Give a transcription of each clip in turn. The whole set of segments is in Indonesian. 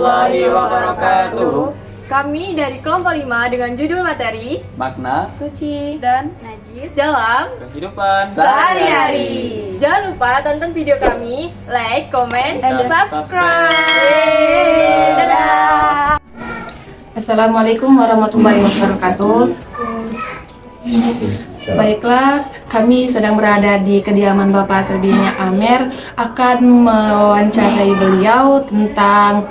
warahmatullahi wabarakatuh. Kami dari kelompok 5 dengan judul materi Makna Suci dan Najis dalam kehidupan sehari-hari. Jangan lupa tonton video kami, like, comment, and Dan subscribe. subscribe. Dadah. Assalamualaikum warahmatullahi wabarakatuh. Baiklah, kami sedang berada di kediaman Bapak Selbinia Amer akan mewawancarai beliau tentang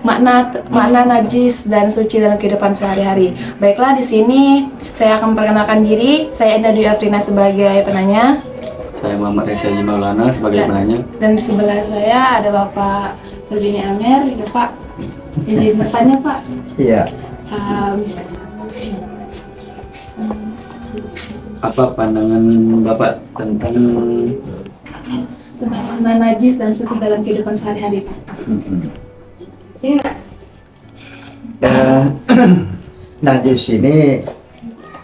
makna najis dan suci dalam kehidupan sehari-hari. Baiklah, di sini saya akan memperkenalkan diri. Saya Enda Dwi Afrina sebagai penanya. Saya Muhammad Reza Haji Maulana sebagai penanya. Dan di sebelah saya ada Bapak Selbinia Amer. Bapak, izin bertanya, Pak. Iya. Apa pandangan Bapak tentang Makna najis dan suci dalam kehidupan sehari-hari, Pak. Iya. Najis ini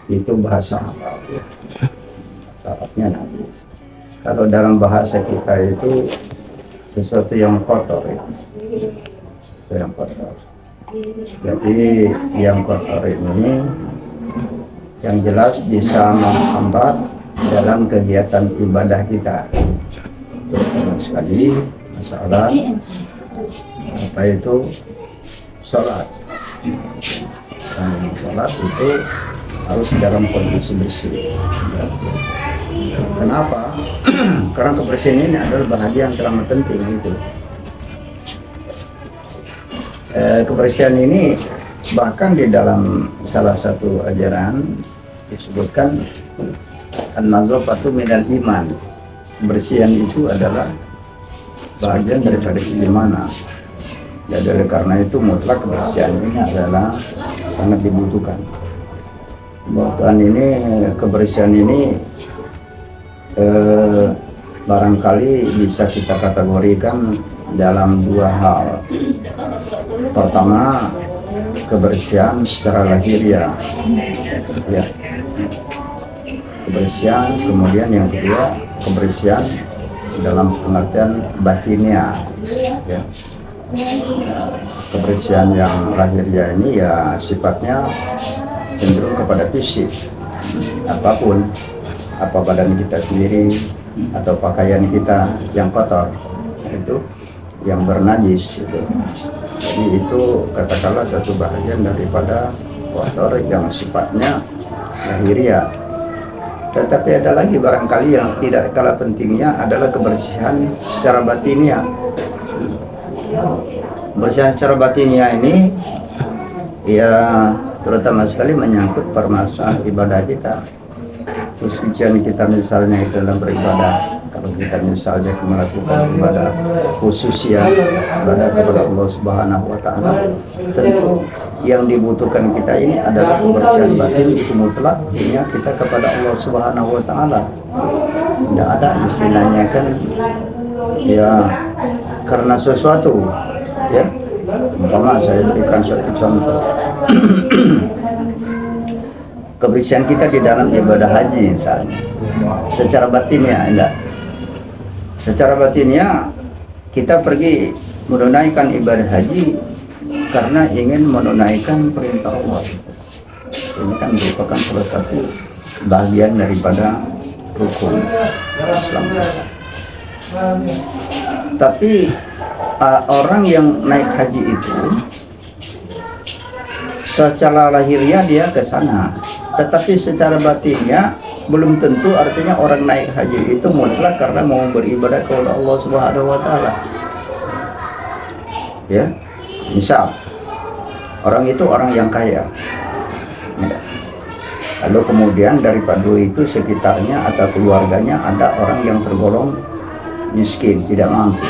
itu bahasa Arab, ya. Bahasa Arabnya najis. Kalau dalam bahasa kita itu sesuatu yang kotor, itu yang kotor. Jadi yang kotor ini yang jelas bisa menghambat dalam kegiatan ibadah kita. Terutama sekali masalah apa itu sholat. Dan sholat itu harus dalam kondisi bersih. Kenapa? Karena kebersihan ini adalah bahagian yang teramat penting gitu. Kebersihan ini bahkan di dalam salah satu ajaran disebutkan an-nazafatu minal iman. Kebersihan itu adalah bagian daripada keimanan. Jadi oleh karena itu mutlak kebersihan ini adalah sangat dibutuhkan. Kebutuhan ini, kebersihan ini barangkali bisa kita kategorikan dalam dua hal. Pertama, kebersihan secara lahiriah, ya. Kebersihan, kemudian yang kedua kebersihan dalam pengertian batiniah, ya. Kebersihan yang lahiriah ini ya sifatnya cenderung kepada fisik, apapun, apa badan kita sendiri atau pakaian kita yang kotor itu yang bernajis itu. Jadi itu katakanlah satu bagian daripada kotor yang sifatnya lahiriah. Tetapi ada lagi barangkali yang tidak kalah pentingnya adalah kebersihan secara batiniah. Kebersihan secara batiniah ini ya terutama sekali menyangkut permasalahan ibadah kita. Kesucian kita misalnya itu dalam beribadah. Kalau kita misalnya melakukan ibadah khusus ya, ibadah kepada Allah Subhanahu wa Ta'ala, tentu yang dibutuhkan kita ini adalah kebersihan batin itu mutlak, artinya kita kepada Allah Subhanahu wa Ta'ala. Tidak ada istilahnya kan ya karena sesuatu, ya. Umpama saya berikan suatu contoh. Kebersihan kita di dalam ibadah haji misalnya, secara batinnya enggak. Secara batinnya kita pergi menunaikan ibadah haji karena ingin menunaikan perintah Allah. Ini kan merupakan salah satu bagian daripada rukun Islam. Tapi orang yang naik haji itu secara lahiriah dia ke sana, tetapi secara batinnya belum tentu, artinya orang naik haji itu mutlak karena mau beribadah kepada Allah Subhanahu wa Ta'ala. Ya, misal orang itu orang yang kaya, ya. Lalu kemudian daripada itu sekitarnya atau keluarganya ada orang yang tergolong miskin, tidak mampu.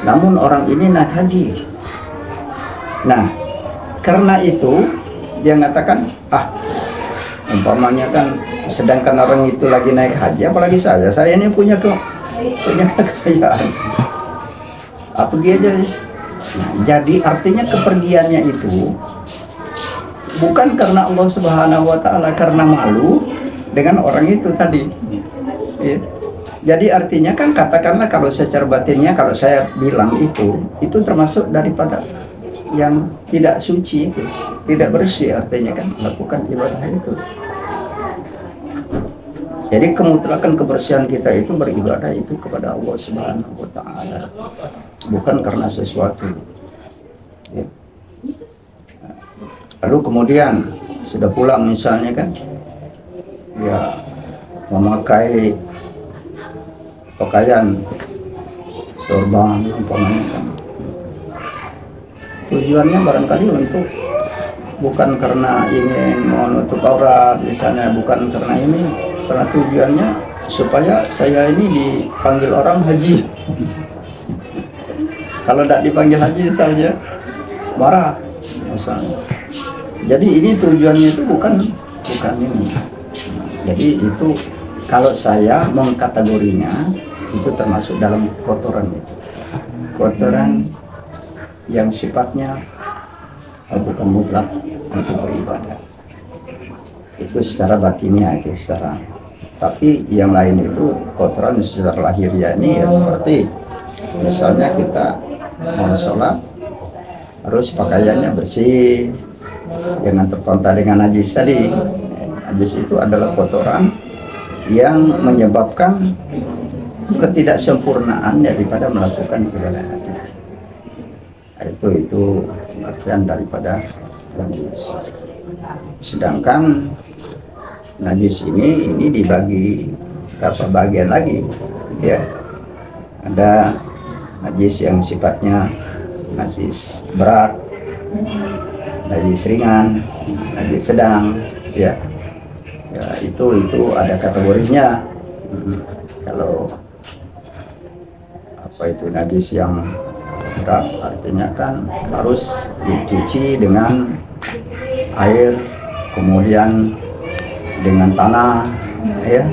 Namun orang ini naik haji. Nah, karena itu dia mengatakan, umpamanya kan, sedangkan orang itu lagi naik haji, apalagi saya ini punya kekayaan, pergi aja. Nah, jadi artinya kepergiannya itu bukan karena Allah Subhanahu wa Ta'ala, karena malu dengan orang itu tadi, ya. Jadi artinya kan katakanlah kalau secara batinnya kalau saya bilang itu termasuk daripada yang tidak suci itu, tidak bersih artinya kan melakukan ibadah itu. Jadi kemutlakan kebersihan kita itu beribadah itu kepada Allah Subhanahu wa taala. Bukan karena sesuatu. Ya. Lalu kemudian sudah pulang misalnya kan ya memakai pakaian sorban umpamanya kan. Tujuannya barangkali untuk bukan karena ingin menutup aurat misalnya, bukan karena ini, karena tujuannya supaya saya ini dipanggil orang haji. Kalau tidak dipanggil haji misalnya marah misalnya. Jadi ini tujuannya itu bukan ini. Jadi itu kalau saya mengkategorinya itu termasuk dalam kotoran itu. Kotoran yang sifatnya bukan mutlak untuk beribadah. Itu secara batinnya itu secara. Tapi yang lain itu kotoran secara lahiriah ini ya seperti misalnya kita mau sholat harus pakaiannya bersih, jangan terkontak dengan najis tadi. Najis itu adalah kotoran yang menyebabkan ketidaksempurnaan daripada melakukan ibadah haji. Itu artian daripada najis. Sedangkan najis ini dibagi berapa bagian lagi, ya. Ada najis yang sifatnya najis berat, najis ringan, najis sedang, ya. Ya itu ada kategorinya. Kalau apa itu najis yang berat artinya kan harus dicuci dengan air, kemudian dengan tanah, ya.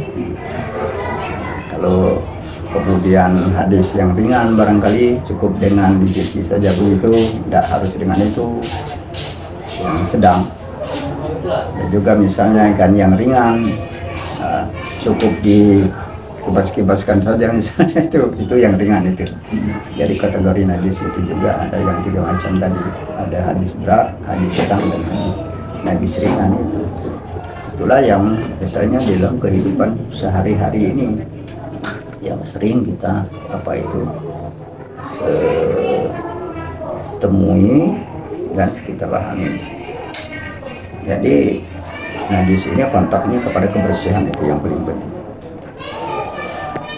Kalau kemudian hadis yang ringan barangkali cukup dengan dicuci saja begitu, tidak harus dengan itu. Yang sedang dan juga misalnya kan yang ringan cukup dikibas-kibaskan saja misalnya itu yang ringan itu. Jadi kategori najis itu juga ada yang 3 macam tadi, ada hadis berat, hadis sedang, dan najis ringan itu. Itulah yang biasanya dalam kehidupan sehari-hari ini yang sering kita temui dan kita pahami. Jadi najis ini kontaknya kepada kebersihan itu yang paling penting.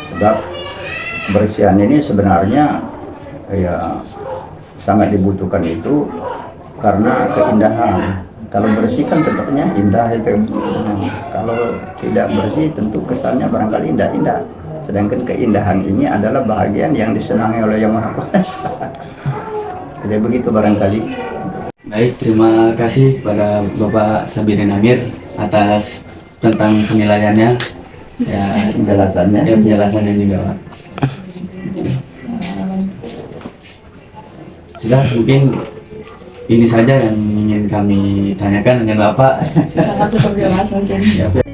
Sebab kebersihan ini sebenarnya ya sangat dibutuhkan itu karena keindahan. Kalau bersih kan tetapnya indah itu. Kalau tidak bersih tentu kesannya barangkali indah-indah. Sedangkan keindahan ini adalah bahagian yang disenangi oleh Yang Maha Kuasa. Jadi begitu barangkali. Baik, terima kasih kepada Bapak Sabirin Amir atas tentang penilaiannya, ya penjelasannya juga, Pak. Sudah, mungkin ini saja yang ingin kami tanyakan dengan Bapak. Langsung ke mungkin. Ya.